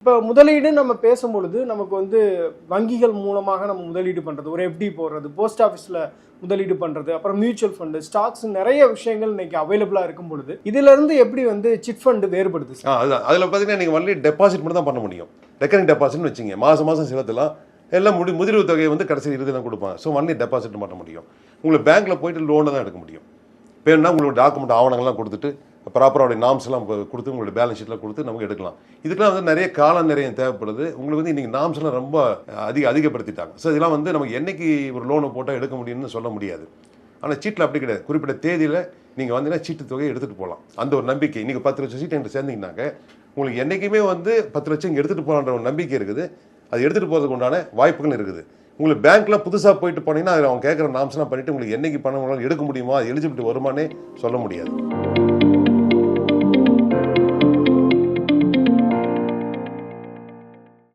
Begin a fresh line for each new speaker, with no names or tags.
இப்போ முதலீடு நம்ம பேசும்பொழுது நமக்கு வந்து வங்கிகள் மூலமாக நம்ம முதலீடு பண்ணுறது, ஒரு எஃப்டி போடுறது, போஸ்ட் ஆஃபீஸில் முதலீடு பண்ணுறது, அப்புறம் மியூச்சுவல் ஃபண்டு, ஸ்டாக்ஸ், நிறைய விஷயங்கள் இன்னைக்கு அவைலபிளாக இருக்கும் பொழுது இதிலிருந்து எப்படி வந்து சிட் ஃபண்டு வேறுபடுது?
அதுதான் அதில் பார்த்தீங்கன்னா நீங்கள் ஒன்லி டெபாசிட் மட்டும் தான் பண்ண முடியும். ரெக்கரிங் டெபாசிட்னு வச்சிங்க, மாதம் செலுத்தலாம். எல்லாம் முதிர்வு தொகையை வந்து கடைசி இறுதியில் கொடுப்பாங்க. ஸோ ஒன்லி டெபாசிட் பண்ண முடியும். உங்களுக்கு பேங்க்கில் போயிட்டு லோனை தான் எடுக்க முடியும். வேணும்னா உங்களுக்கு டாக்குமெண்ட் ஆவணங்கள்லாம் கொடுத்துட்டு ப்ராப்பராக நாம்ஸ்லாம் கொடுத்து உங்களோட பேலன்ஸ் ஷீட்லாம் கொடுத்து நமக்கு எடுக்கலாம். இதுக்கெல்லாம் வந்து நிறைய காலம் நிறைய தேவைப்படுது. உங்களுக்கு வந்து இன்றைக்கி நாம்ஸ்லாம் ரொம்ப அதிகப்படுத்திட்டாங்க. ஸோ இதெல்லாம் வந்து நமக்கு என்றைக்கு ஒரு லோனை போட்டால் எடுக்க முடியும்னு சொல்ல முடியாது. ஆனால் சீட்டில் அப்படி கிடையாது. குறிப்பிட்ட தேதியில் நீங்கள் வந்தீங்கன்னா சீட்டு தொகையை எடுத்துகிட்டு போகலாம். அந்த ஒரு நம்பிக்கை. நீங்கள் 10 லட்சம் சீட்டு என்கிட்ட சேர்ந்தீங்கன்னாக்க உங்களுக்கு என்றைக்குமே வந்து 10 லட்சம் இங்கே எடுத்துகிட்டு போகலான்ற ஒரு நம்பிக்கை இருக்குது. அது எடுத்துகிட்டு போகிறதுக்கு உண்டான வாய்ப்புகள் இருக்குது. உங்களுக்கு பேங்க்கில் புதுசாக போயிட்டு போனீங்கன்னா அவங்க கேட்குற நாம்ஸ்லாம் பண்ணிவிட்டு உங்களுக்கு என்றைக்கு பணம் எடுக்க முடியுமா, எலிஜிபிலிட்டி வருமானே சொல்ல முடியாது.